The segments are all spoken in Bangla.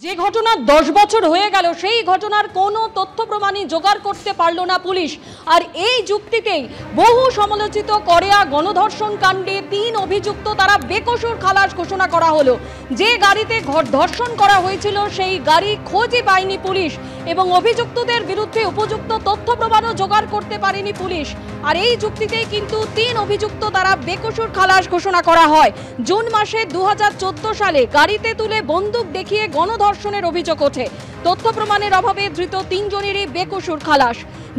যে ঘটনা 10 বছর হয়ে গেল সেই ঘটনার কোনো তথ্য প্রমাণই জোগাড় করতে পারল না পুলিশ। আর এই যুক্তিতেই বহু সমালোচিত করেয়া গণধর্ষণ কাণ্ডে 3 অভিযুক্ত তারা বেকসুর খালাস ঘোষণা করা হলো। যে গাড়িতে ধর্ষণ করা হয়েছিল সেই গাড়ি খোঁজই পায়নি পুলিশ এবং অভিযুক্তদের বিরুদ্ধে উপযুক্ত তথ্য প্রমাণও জোগাড় করতে পারেনি পুলিশ। আর এই যুক্তিতেই কিন্তু 3 অভিযুক্ত তারা বেকসুর খালাস ঘোষণা করা হয়। জুন মাসে 2014 সালে গাড়িতে তুলে বন্দুক দেখিয়ে গণধর্ষণের অভিযোগ ওঠে। তথ্য প্রমাণের অভাবে ধৃত 3 জনেরই বেকসুর খালাস।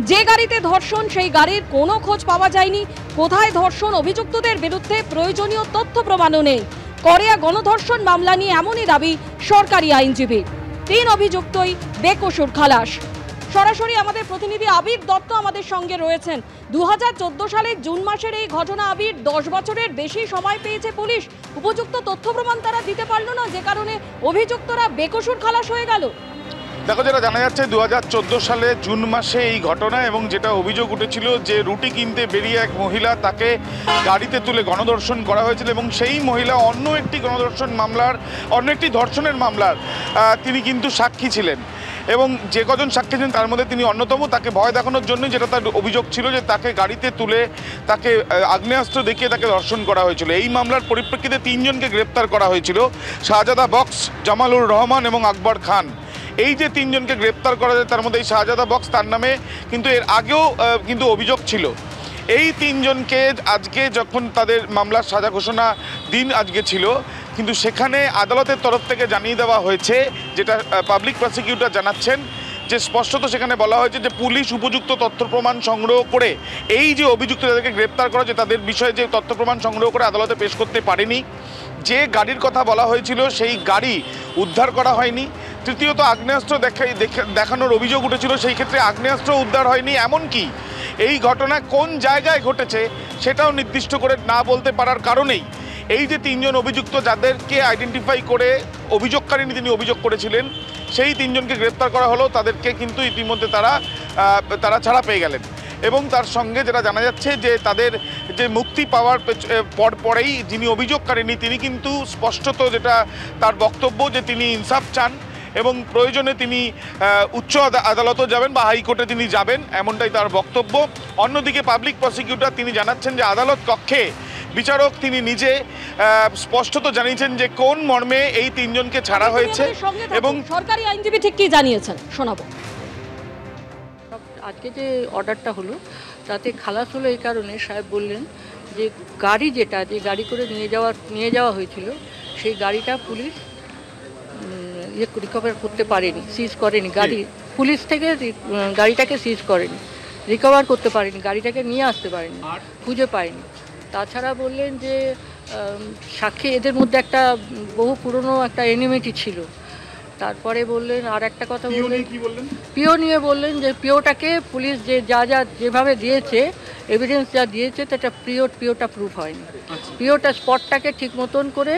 যে গাড়িতে ধর্ষণ সেই গাড়ির কোনো খোঁজ পাওয়া যায়নি। কোথায় ধর্ষণ অভিযুক্তদের বিরুদ্ধে প্রয়োজনীয় তথ্য প্রমাণও নেই। করেয়া গণধর্ষণ মামলা নিয়ে এমনই দাবি সরকারি আইনজীবী। 3 অভিযুক্তই বেকসুর খালাস। সরাসরি আমাদের প্রতিনিধি আবির দত্ত আমাদের সঙ্গে রয়েছেন। 2014 সালের জুন মাসের এই ঘটনা আবির, 10 বছরের বেশি সময় পেয়েছে পুলিশ, উপযুক্ত তথ্য প্রমাণ তারা দিতে পারলো না, যে কারণে অভিযুক্তরা বেকসুর খালাস হয়ে গেল। দেখো, যেটা জানা যাচ্ছে 2014 সালে জুন মাসে এই ঘটনা, এবং যেটা অভিযোগ উঠেছিল যে রুটি কিনতে বেরিয়ে এক মহিলা তাকে গাড়িতে তুলে গণধর্ষণ করা হয়েছিল এবং সেই মহিলা অন্য একটি ধর্ষণের মামলার তিনি কিন্তু সাক্ষী ছিলেন এবং যে কজন সাক্ষী ছিলেন তার মধ্যে তিনি অন্যতম। তাকে ভয় দেখানোর জন্য যেটা তার অভিযোগ ছিল যে তাকে গাড়িতে তুলে তাকে আগ্নেয়াস্ত্র দেখিয়ে তাকে ধর্ষণ করা হয়েছিল। এই মামলার পরিপ্রেক্ষিতে 3 জনকে গ্রেপ্তার করা হয়েছিল, শাহজাদা বক্স, জামালুর রহমান এবং আকবর খান। এই যে 3 জনকে গ্রেপ্তার করা যায় তার মধ্যে এই শাহজাদা বক্স, তার নামে কিন্তু এর আগেও কিন্তু অভিযোগ ছিল। এই 3 জনকে আজকে যখন তাদের মামলার সাজা ঘোষণা দিন আজকে ছিল, কিন্তু সেখানে আদালতের তরফ থেকে জানিয়ে দেওয়া হয়েছে, যেটা পাবলিক প্রসিকিউটর জানাচ্ছেন, যে স্পষ্টত সেখানে বলা হয়েছে যে পুলিশ উপযুক্ত তথ্য প্রমাণ সংগ্রহ করে এই যে অভিযুক্ত যাদেরকে গ্রেপ্তার করা হয়েছে তাদের বিষয়ে যে তথ্য প্রমাণ সংগ্রহ করে আদালতে পেশ করতে পারেনি। যে গাড়ির কথা বলা হয়েছিল সেই গাড়ি উদ্ধার করা হয়নি। তৃতীয়ত আগ্নেয়াস্ত্র দেখানোর অভিযোগ উঠেছিল, সেই ক্ষেত্রে আগ্নেয়াস্ত্র উদ্ধার হয়নি। এমনকি এই ঘটনা কোন জায়গায় ঘটেছে সেটাও নির্দিষ্ট করে না বলতে পারার কারণেই এই যে 3 জন অভিযুক্ত যাদেরকে আইডেন্টিফাই করে অভিযোগকারিনী তিনি অভিযোগ করেছিলেন সেই 3 জনকে গ্রেপ্তার করা হলো, তাদেরকে কিন্তু ইতিমধ্যে তারা ছাড়া পেয়ে গেলেন। এবং তার সঙ্গে যেটা জানা যাচ্ছে যে তাদের যে মুক্তি পাওয়ার পরেই যিনি অভিযোগকারিনী তিনি কিন্তু স্পষ্টত যেটা তার বক্তব্য যে তিনি ইনসাফ চান এবং প্রয়োজনে তিনি উচ্চ আদালতও যাবেন বা হাইকোর্টে তিনি যাবেন, এমনটাই তার বক্তব্য। অন্যদিকে পাবলিক প্রসিকিউটর তিনি জানাচ্ছেন যে আদালত কক্ষে বিচারক তিনি নিজে স্পষ্টত জানিয়েছেন যে কোন মর্মে এই 3 জনকে ছাড়া হয়েছে এবং সরকারি আইনজীবী ঠিক কি জানিয়েছেন শোনাবো। আজকে যে অর্ডারটা হলো তাতে খালাস হলো এই কারণে, সাহেব বললেন যে গাড়ি যে গাড়ি করে নিয়ে যাওয়া হয়েছিল সেই গাড়িটা পুলিশ রিকভার করতে পারেনি, সিজ করেনি। গাড়ি পুলিশ থেকে গাড়িটাকে সিজ করেনি, রিকভার করতে পারেনি, গাড়িটাকে নিয়ে আসতে পারেনি, খুঁজে পায়নি। তাছাড়া বললেন যে সাক্ষী এদের মধ্যে একটা বহু পুরনো একটা এনিমিটি ছিল। তারপরে বললেন আর একটা কথা বললেন, পিও নিয়ে বললেন যে পিওটাকে পুলিশ যেভাবে দিয়েছে, এভিডেন্স যা দিয়েছে সেটা পিওটা প্রুফ হয়নি। পিওটা স্পটটাকে ঠিক মতন করে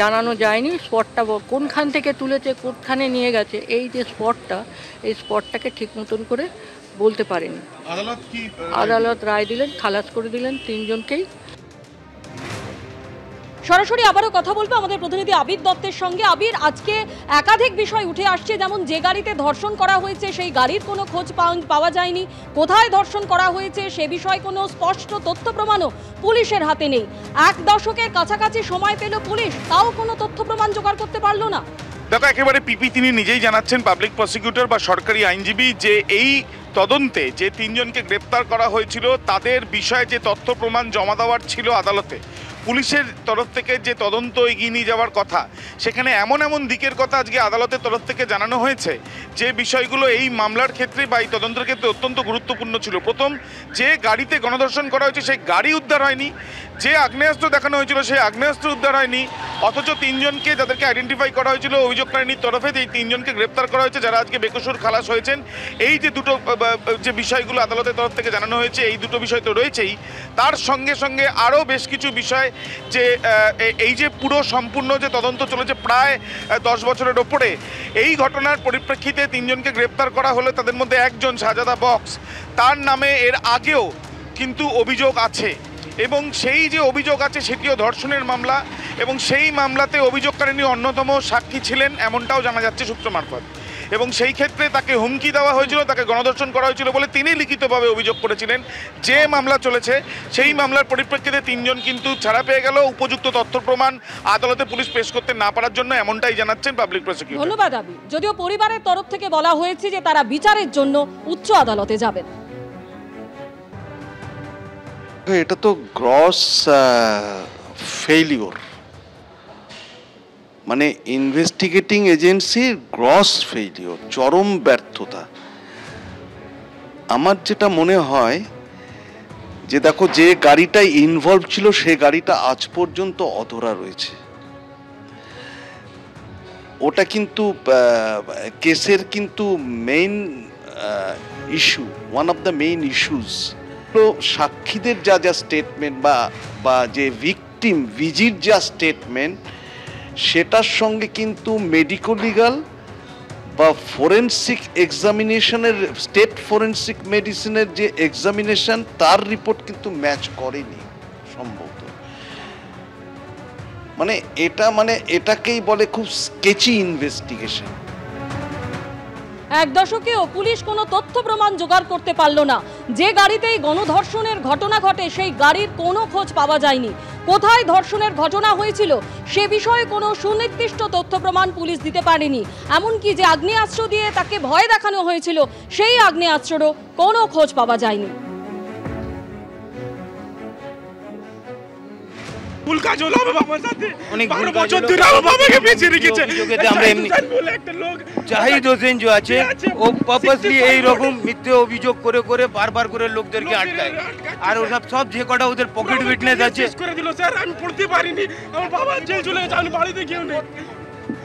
জানানো যায়নি, স্পটটা কোনখান থেকে তুলেছে কোনখানে নিয়ে গেছে এই যে এই স্পটটাকে ঠিক মতন করে বলতে পারেনি। আদালত রায় দিলেন, খালাস করে দিলেন 3 জনকেই। সরাসরি আবারও কথা বলবো আমাদের প্রতিনিধি আবির দত্তের সঙ্গে। আবির, আজকে একাধিক বিষয় উঠে আসছে, যেমন যে গাড়িতে ধর্ষণ করা হয়েছে সেই গাড়ির কোনো খোঁজ পাওয়া যায়নি, কোথায় ধর্ষণ করা হয়েছে সে বিষয়ে কোনো স্পষ্ট তথ্য প্রমাণও পুলিশের হাতে নেই। 1 দশকের কাছাকাছি সময় পেল পুলিশ, তাও কোনো তথ্য প্রমাণ জোগাড় করতে পারলো না। দেখো, একেবারে পিপি তিনি নিজেই জানাচ্ছেন, পাবলিক প্রসিকিউটর বা সরকারি আইনজীবী, যে এই তদন্তে যে 3 জনকে গ্রেপ্তার করা হয়েছিল তাদের বিষয়ে যে তথ্য প্রমাণ জমা দেওয়ার ছিল আদালতে, পুলিশের তরফ থেকে যে তদন্ত এগিয়ে নিয়ে যাওয়ার কথা, সেখানে এমন দিকের কথা আজকে আদালতের তরফ থেকে জানানো হয়েছে যে বিষয়গুলো এই মামলার ক্ষেত্রে বা এই তদন্তের ক্ষেত্রে অত্যন্ত গুরুত্বপূর্ণ ছিল। প্রথম, যে গাড়িতে গণধর্ষণ করা হয়েছে সেই গাড়ি উদ্ধার হয়নি, যে আগ্নেয়াস্ত্র দেখানো হয়েছিল সেই আগ্নেয়াস্ত্র উদ্ধার হয়নি, অথচ 3 জনকে যাদেরকে আইডেন্টিফাই করা হয়েছিল অভিযোগকারিনীর তরফে এই 3 জনকে গ্রেপ্তার করা হয়েছে, যারা আজকে বেকসুর খালাস হয়েছেন। এই যে দুটো যে বিষয়গুলো আদালতের তরফ থেকে জানানো হয়েছে, এই দুটো বিষয় তো রয়েছেই, তার সঙ্গে সঙ্গে আরও বেশ কিছু বিষয়, যে এই যে পুরো সম্পূর্ণ যে তদন্ত চলেছে প্রায় 10 বছরের ওপরে, এই ঘটনার পরিপ্রেক্ষিতে 3 জনকে গ্রেপ্তার করা হলে তাদের মধ্যে একজন শাহজাদা বক্স, তার নামে এর আগেও কিন্তু অভিযোগ আছে এবং সেই যে অভিযোগ আছে সেটিও ধর্ষণের মামলা এবং সেই মামলাতে অভিযোগকারিনী অন্যতম সাক্ষী ছিলেন এমনটাও জানা যাচ্ছে সূত্র মারফত। এবং সেই ক্ষেত্রে তাকে হুমকি দেওয়া হয়েছিল, তাকে গণধর্ষণ করা হয়েছিল বলে তিনি লিখিতভাবে অভিযোগ করেছিলেন। যে মামলা চলেছে সেই মামলার পরিপ্রেক্ষিতে 3 জন কিন্তু ছাড়া পেয়ে গেল উপযুক্ত তথ্য প্রমাণ আদালতে পুলিশ পেশ করতে না পারার জন্য, এমনটাই জানাচ্ছেন পাবলিক প্রসিকিউটর। ধন্যবাদ আবি। যদিও পরিবারের তরফ থেকে বলা হয়েছে যে তারা বিচারের জন্য উচ্চ আদালতে যাবেন। এটা তো গ্রস ফেইলিওর, মানে ইনভেস্টিগেটিং এজেন্সির গ্রস ফেইলিওর, চরম ব্যর্থতা। আমার যেটা মনে হয় যে দেখো, যে গাড়িটা ইনভলভ ছিল সে গাড়িটা আজ পর্যন্ত অধরা রয়েছে। ওটা কিন্তু কেসের কিন্তু main issue, one of the main issues. তো সাক্ষীদের যা যা স্টেটমেন্ট বা যে ভিকটিম ভিজির যা স্টেটমেন্ট, সেটার সঙ্গে কিন্তু মেডিকো লিগাল বা ফরেন্সিক এক্সামিনেশনের, স্টেট ফরেন্সিক মেডিসিনের যে এক্সামিনেশন, তার রিপোর্ট কিন্তু ম্যাচ করেনি সম্ভবত। এটাকেই বলে খুব স্কেচি ইনভেস্টিগেশন। এক দশকেও পুলিশ কোনো তথ্য প্রমাণ জোগাড় করতে পারল না। যে গাড়িতেই গণধর্ষণের ঘটনা ঘটে সেই গাড়ির কোনো খোঁজ পাওয়া যায়নি। কোথায় ধর্ষণের ঘটনা হয়েছিল সে বিষয়ে কোনো সুনির্দিষ্ট তথ্য প্রমাণ পুলিশ দিতে পারেনি। এমনকি যে আগ্নেয়াস্ত্র দিয়ে তাকে ভয় দেখানো হয়েছিল সেই আগ্নেয়াস্ত্রেরও কোনো খোঁজ পাওয়া যায়নি। ভুল কাজ হলো আমার বাবার সাথে, অনেক 12 বছর ধরে আমার বাবাকে বেঁচে রেখেছে। আমরা এমনি একটা লোক জাহিদ হোসেন যে আছে, ও পারপাসলি এই রকম মিথ্যে অভিযোগ করে করে বারবার করে লোকদেরকে আটকায়। আর ওসব সব যে কটা ওদের পকেট উইটনেস আছে করে দিল। স্যার আমি পড়তে পারিনি, আমার বাবা জেল চলে গেছে, আমি বাড়িতে কেউ নেই।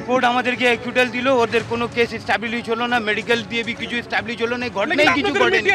কোর্ট আমাদেরকে অ্যাকুইটাল দিল, ওদের কোনো কেস স্ট্যাবলিশ হলো না, মেডিকেল দিয়ে কিছু স্ট্যাবলিশ হলো না, ঘটনাই কিছু ঘটেনি।